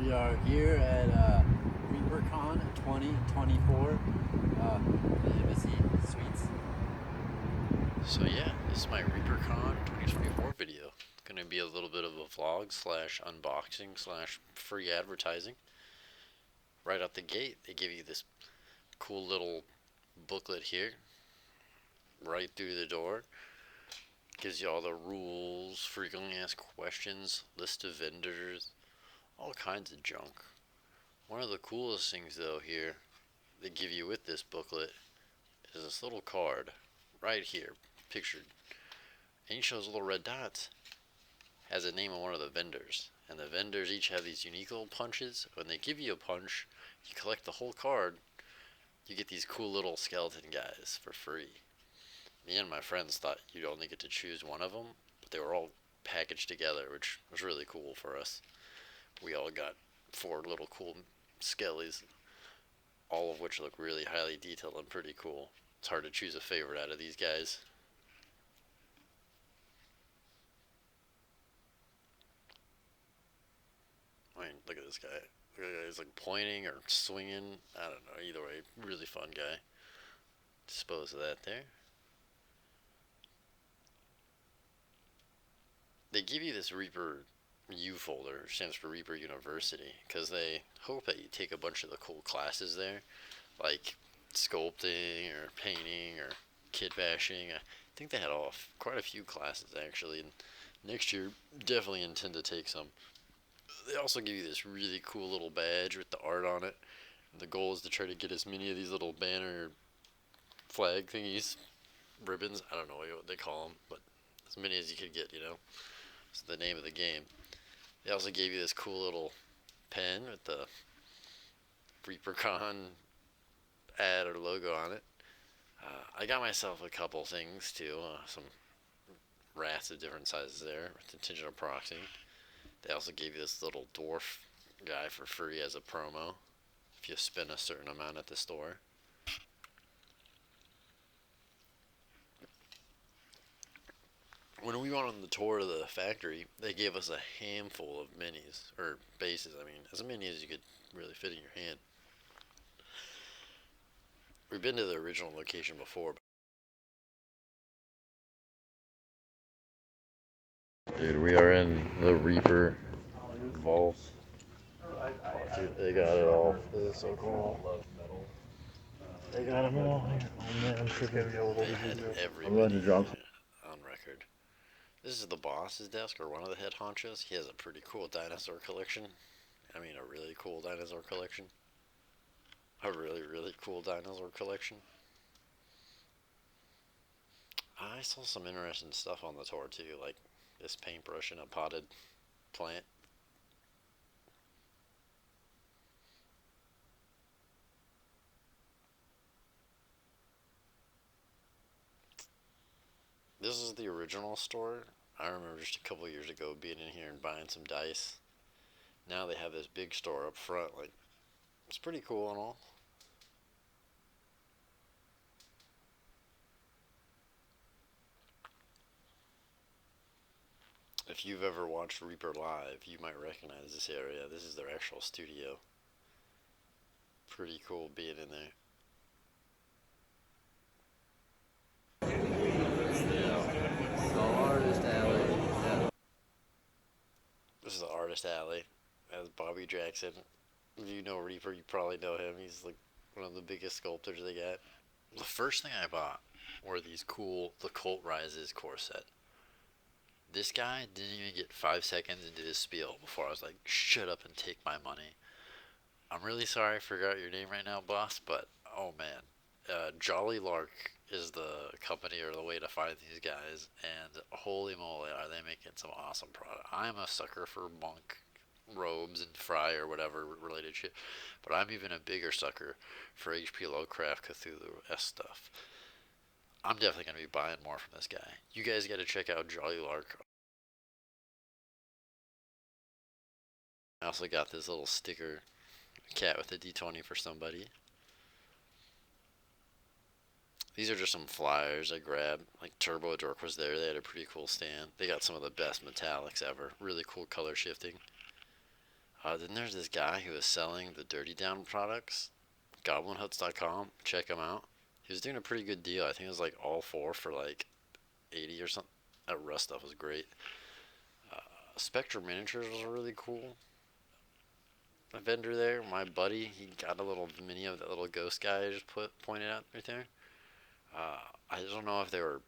We are here at REAPERCON 2024 Embassy Suites. So yeah, this is my REAPERCon 2024 video. Gonna be a little bit of a vlog slash unboxing slash free advertising. Right out the gate, they give you this cool little booklet here, right through the door. Gives you all the rules, frequently asked questions, list of vendors, all kinds of junk. One of the coolest things though here they give you with this booklet is this little card right here, pictured. And each of those little red dots has a name of one of the vendors. And the vendors each have these unique little punches. When they give you a punch, you collect the whole card, you get these cool little skeleton guys for free. Me and my friends thought you'd only get to choose one of them, but they were all packaged together, which was really cool for us. We all got 4 little cool skellies, all of which look really highly detailed and pretty cool. It's hard to choose a favorite out of these guys. I mean, look at this guy. Look at that guy. He's like pointing or swinging. I don't know. Either way, really fun guy. Dispose of that there. They give you this Reaper U folder, which stands for Reaper University, because they hope that you take a bunch of the cool classes there, like sculpting or painting or kit bashing. I think they had quite a few classes actually, and next year definitely intend to take some. They also give you this really cool little badge with the art on it. The goal is to try to get as many of these little banner flag thingies, ribbons, I don't know what they call them, but as many as you could get, you know. It's the name of the game. They also gave you this cool little pen with the REAPERCON ad or logo on it. I got myself a couple things too, some rats of different sizes there with intention of proxying. They also gave you this little dwarf guy for free as a promo if you spend a certain amount at the store. When we went on the tour of the factory, they gave us a handful of minis, or bases, I mean, as many as you could really fit in your hand. We've been to the original location before. Dude, we are in the Reaper vault. Oh, dude, they got it all. This is so cool. They got them all here. Oh man, I'm sure gonna be able to. They had every mini on record. This is the boss's desk, or one of the head honchos. He has a pretty cool dinosaur collection. I mean, a really cool dinosaur collection. A really, really cool dinosaur collection. I saw some interesting stuff on the tour too, like this paintbrush in a potted plant. This is the original store. I remember just a couple years ago being in here and buying some dice. Now they have this big store up front. Like, it's pretty cool and all. If you've ever watched Reaper live, you might recognize this area. This is their actual studio. Pretty cool being in there. Artist alley. Yeah. This is the artist alley. That's Bobby Jackson. If you know Reaper, you probably know him. He's like one of the biggest sculptors they got. The first thing I bought were these cool The Cult Rises core set. This guy didn't even get 5 seconds into his spiel before I was like, shut up and take my money. I'm really sorry I forgot your name right now, boss, but oh man. Jolly Lark is the company or the way to find these guys, and holy moly, are they making some awesome product. I'm a sucker for monk robes and fry or whatever related shit, but I'm even a bigger sucker for HP Lovecraft Cthulhu-esque stuff. I'm definitely going to be buying more from this guy. You guys got to check out Jolly Lark. I also got this little sticker, cat with a D20 for somebody. These are just some flyers I grabbed. Like Turbo Dork was there. They had a pretty cool stand. They got some of the best metallics ever. Really cool color shifting. Then there's this guy who was selling the Dirty Down products, goblinhuts.com. Check him out. He was doing a pretty good deal. I think it was like all four for like 80 or something. That Rust stuff was great. Spectre Miniatures was really cool. A vendor there, my buddy, he got a little mini of that little ghost guy I just pointed out right there. I don't know if they were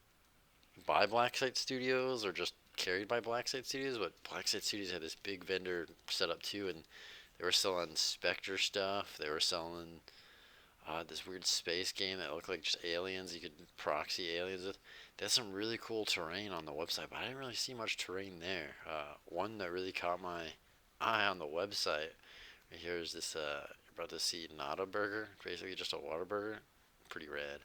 by Blacksite Studios or just carried by Blacksite Studios, but Blacksite Studios had this big vendor set up too, and they were selling Spectre stuff. They were selling this weird space game that looked like just aliens. You could proxy aliens with. They had some really cool terrain on the website, but I didn't really see much terrain there. One that really caught my eye on the website right here is this. You're about to see Nada Burger, basically just a water burger. Pretty rad.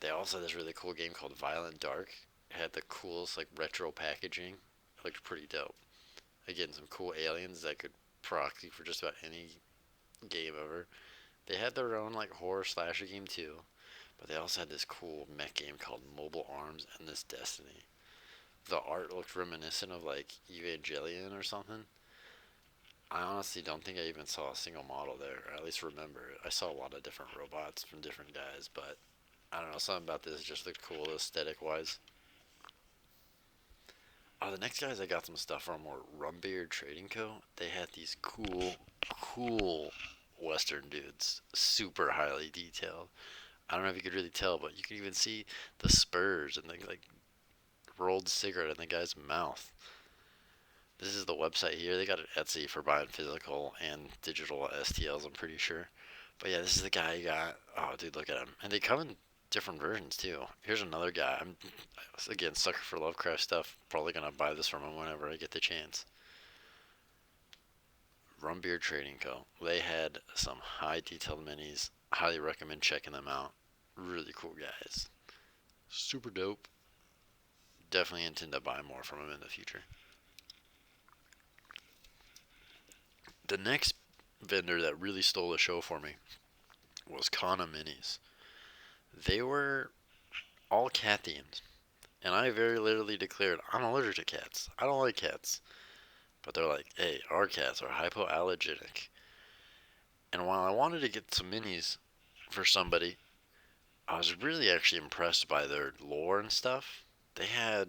They also had this really cool game called Violent Dark. It had the coolest like retro packaging. It looked pretty dope. Again, some cool aliens that could proxy for just about any game ever. They had their own like horror slasher game too, but they also had this cool mech game called Mobile Arms and this Destiny. The art looked reminiscent of like Evangelion or something. I honestly don't think I even saw a single model there, or at least remember it. I saw a lot of different robots from different guys, but I don't know, something about this just looked cool aesthetic wise. The next guys I got some stuff from were Rumbeard Trading Co. They had these cool Western dudes, super highly detailed. I don't know if you could really tell, but you can even see the spurs and the like rolled cigarette in the guy's mouth. This is the website here. They got an Etsy for buying physical and digital STLs, I'm pretty sure. But yeah, this is the guy you got. Oh, dude, look at him. And they come in different versions too. Here's another guy. I'm again sucker for Lovecraft stuff. Probably gonna buy this from him whenever I get the chance. Rumbeard Trading Co. They had some high detailed minis. Highly recommend checking them out. Really cool guys. Super dope. Definitely intend to buy more from them in the future. The next vendor that really stole the show for me was Kana Minis. They were all cat themed. And I very literally declared, I'm allergic to cats. I don't like cats. But they're like, hey, our cats are hypoallergenic. And while I wanted to get some minis for somebody, I was really actually impressed by their lore and stuff. They had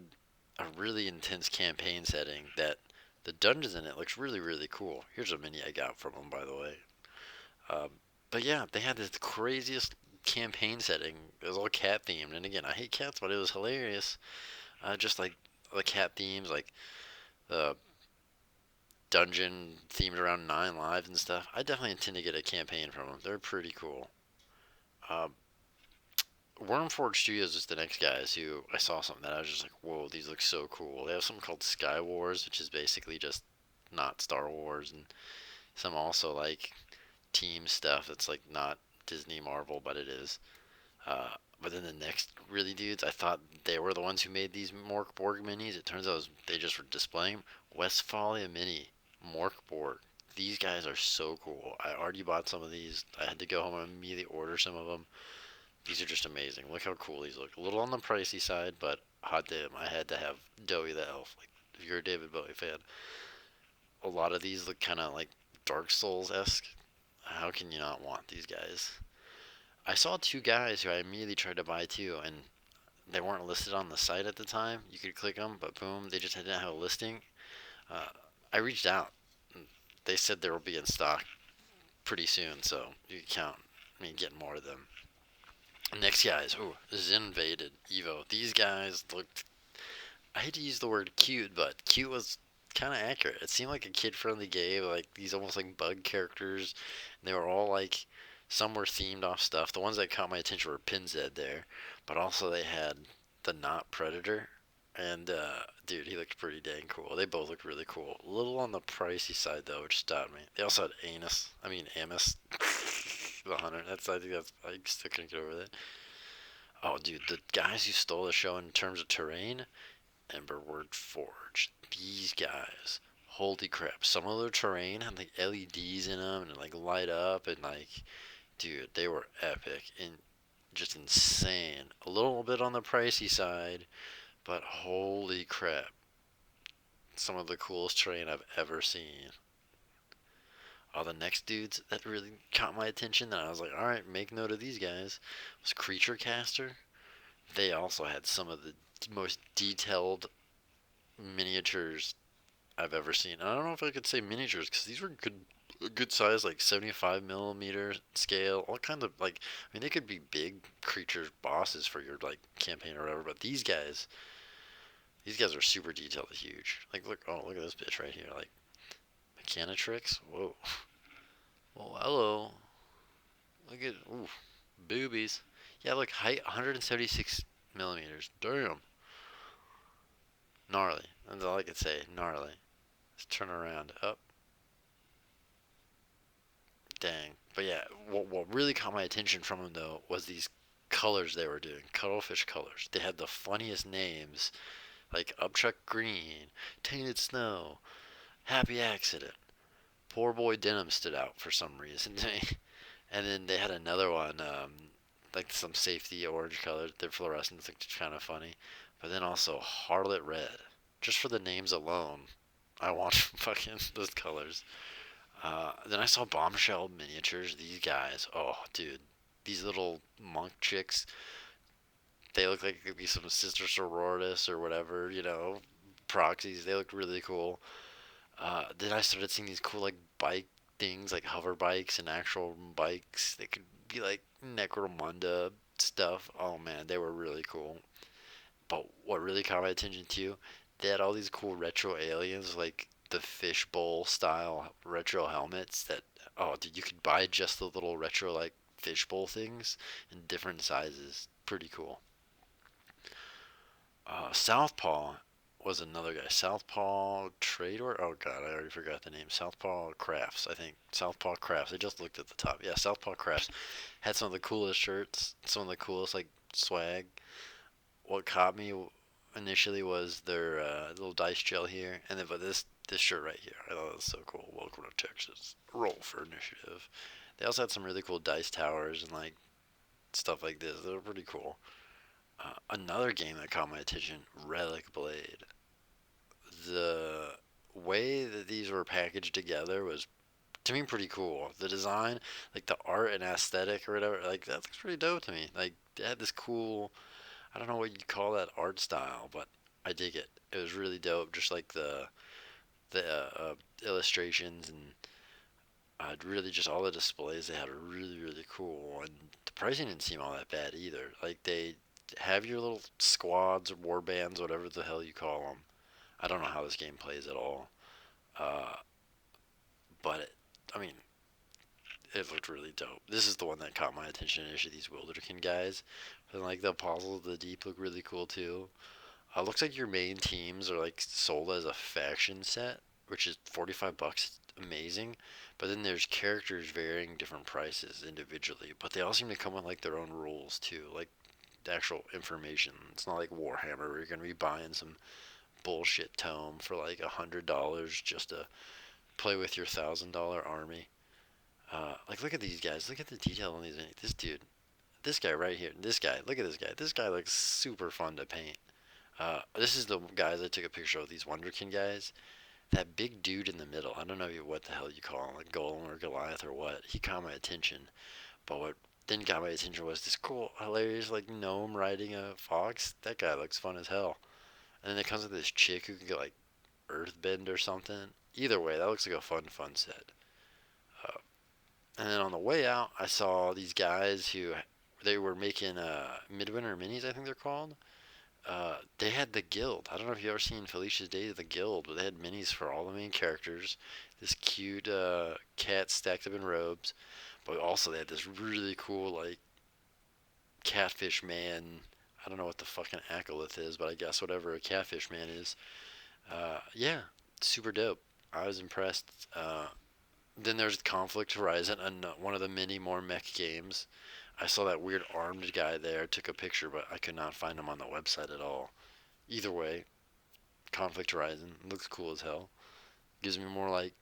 a really intense campaign setting that the dungeons in it looks really cool. Here's a mini I got from them, by the way. Um, but yeah, they had this craziest campaign setting. It was all cat themed, and again, I hate cats, but it was hilarious. Just like the cat themes, like the dungeon themed around Nine Lives and stuff. I definitely intend to get a campaign from them. They're pretty cool. Um, Wormforge Studios is the next guys who I saw something that I was just like, whoa, these look so cool. They have something called Sky Wars, which is basically just not Star Wars, and some also like team stuff that's like not Disney Marvel, but it is. But then the next really dudes, I thought they were the ones who made these Mork Borg minis. It turns out they just were displaying Westphalia Mini Mork Borg. These guys are so cool. I already bought some of these. I had to go home and immediately order some of them. These are just amazing. Look how cool these look. A little on the pricey side, but hot damn, I had to have Dowie the Elf. Like, if you're a David Bowie fan, a lot of these look kind of like Dark Souls esque. How can you not want these guys? I saw two guys who I immediately tried to buy too, and they weren't listed on the site at the time. You could click them, but boom, they just didn't have a listing. Uh, I reached out. They said they will be in stock pretty soon, so you can count me getting more of them. Next guys, Zinvaded Evo. These guys looked, I hate to use the word cute, but cute was kind of accurate. It seemed like a kid-friendly game, like these almost like bug characters. And they were all like, some were themed off stuff. The ones that caught my attention were Pinzed there, but also they had the Not Predator. And dude, he looked pretty dang cool. They both looked really cool. A little on the pricey side though, which stopped me. They also had Amos, the hunter. I think that's I still couldn't get over that. Oh, dude, the guys who stole the show in terms of terrain, Emberward Forge. These guys, holy crap! Some of their terrain had like LEDs in them and like light up and like, dude, they were epic and just insane. A little bit on the pricey side, but holy crap! Some of the coolest terrain I've ever seen. The next dudes that really caught my attention that I was like, all right, make note of these guys, was Creature Caster. They also had some of the most detailed miniatures I've ever seen. And I don't know if I could say miniatures because these were good size, like 75 millimeter scale, all kinds of like. I mean, they could be big creatures, bosses for your like campaign or whatever. But these guys are super detailed, huge. Like, look at this bitch right here. Like, Mechanitrix. Whoa. Oh, hello. Look at, ooh, boobies. Yeah, look, height 176 millimeters. Damn. Gnarly. That's all I could say. Gnarly. Let's turn around. Up. Dang. But yeah, what really caught my attention from them, though, was these colors they were doing. Cuttlefish colors. They had the funniest names, like Upchuck Green, Tainted Snow, Happy Accident. Poor Boy Denim stood out for some reason. And then they had another one, like some safety orange color. Their fluorescence looked kind of funny. But then also Harlot Red. Just for the names alone, I want fucking those colors. Then I saw Bombshell miniatures. These guys, oh dude, these little monk chicks. They look like it could be some sister sororitas or whatever, proxies. They looked really cool. Then I started seeing these cool like bike things, like hover bikes and actual bikes. They could be like Necromunda stuff. Oh man, they were really cool. But what really caught my attention too, they had all these cool retro aliens, like the fishbowl style retro helmets that, oh dude, you could buy just the little retro like fishbowl things in different sizes. Pretty cool. Southpaw was another guy. Southpaw Trader. Oh god, I already forgot the name. Southpaw Crafts, I think. Southpaw Crafts. I just looked at the top. Yeah, Southpaw Crafts had some of the coolest shirts, some of the coolest like swag. What caught me initially was their little dice gel here, and then but this shirt right here. I thought it was so cool. Welcome to Texas. Roll for initiative. They also had some really cool dice towers and like stuff like this. They were pretty cool. Another game that caught my attention, Relic Blade. The way that these were packaged together was to me pretty cool. The design, like the art and aesthetic or whatever, like that looks pretty dope to me. Like they had this cool, I don't know what you'd call that art style, but I dig it. It was really dope. Just like the illustrations and really just all the displays they had are really cool. And the pricing didn't seem all that bad either. Like they have your little squads or war bands, whatever the hell you call them. I don't know how this game plays at all. Uh, but I mean, it looked really dope. This is the one that caught my attention initially. These Wilderkin guys, and like the Apostles of the Deep look really cool too. Looks like your main teams are like sold as a faction set, which is 45 bucks. Amazing. But then there's characters varying different prices individually, but they all seem to come with like their own rules too, like the actual information. It's not like Warhammer where you're gonna be buying some bullshit tome for like $100 just to play with your $1,000 army. Like look at these guys. Look at the detail on these. This dude, this guy right here. This guy. Look at this guy. This guy looks super fun to paint. This is the guys I took a picture of. These Wonderkin guys. That big dude in the middle. I don't know what the hell you call him, like Golem or Goliath or what. He caught my attention. But what then got my attention was this cool, hilarious like gnome riding a fox. That guy looks fun as hell. And then it comes with this chick who can get like earthbend or something. Either way, that looks like a fun set. Uh, and then on the way out, I saw these guys who they were making midwinter minis. I think they're called. They had the guild. I don't know if you've ever seen Felicia's Day of the Guild, but they had minis for all the main characters. This cute cat stacked up in robes, but also they had this really cool like catfish man. I don't know what the fucking acolyth is, but I guess whatever a catfish man is. Yeah, super dope. I was impressed. Then there's Conflict Horizon, and one of the many more mech games. I saw that weird armed guy there, took a picture, but I could not find him on the website at all. Either way, Conflict Horizon looks cool as hell. Gives me more like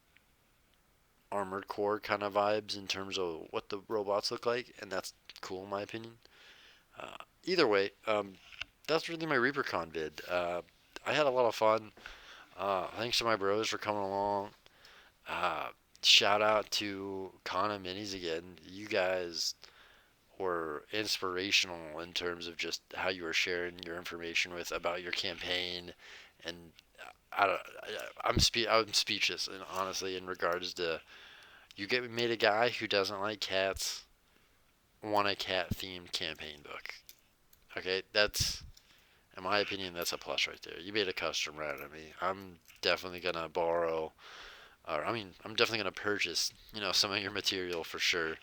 Armored Core kind of vibes in terms of what the robots look like, and that's cool in my opinion. Either way, that's really my ReaperCon vid. I had a lot of fun. Thanks to my bros for coming along. Uh, shout out to Kana Minis again. You guys were inspirational in terms of just how you were sharing your information with about your campaign, and I'm speechless, and honestly, in regards to made a guy who doesn't like cats want a cat themed campaign book. Okay, that's, in my opinion, that's a plus right there. You made a custom right out of me. I'm definitely gonna borrow, or I'm definitely gonna purchase, some of your material for sure,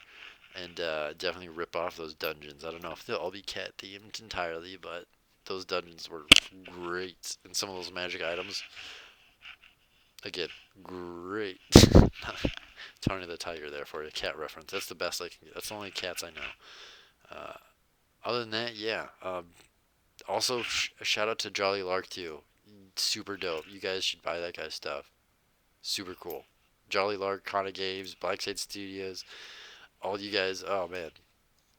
and definitely rip off those dungeons. I don't know if they'll all be cat themed entirely, but those dungeons were great, and some of those magic items, again, great. Tony the Tiger there for you, cat reference. That's the best I can get. That's the only cats I know. Other than that, yeah. Also, shout out to Jolly Lark too. Super dope. You guys should buy that guy's stuff. Super cool. Jolly Lark, Kana Games, Blackside Studios, all you guys. Oh man,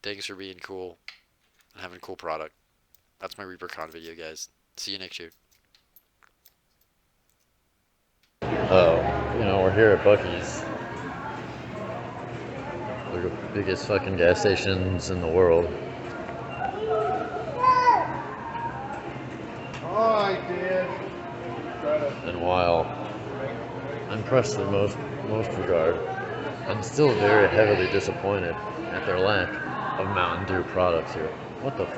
thanks for being cool and having a cool product. That's my ReaperCon video, guys. See you next year. Oh, we're here at Buc-ee's. They're the biggest fucking gas stations in the world. Oh, I did. And while I'm impressed in most regard, I'm still very heavily disappointed at their lack of Mountain Dew products here. What the fuck?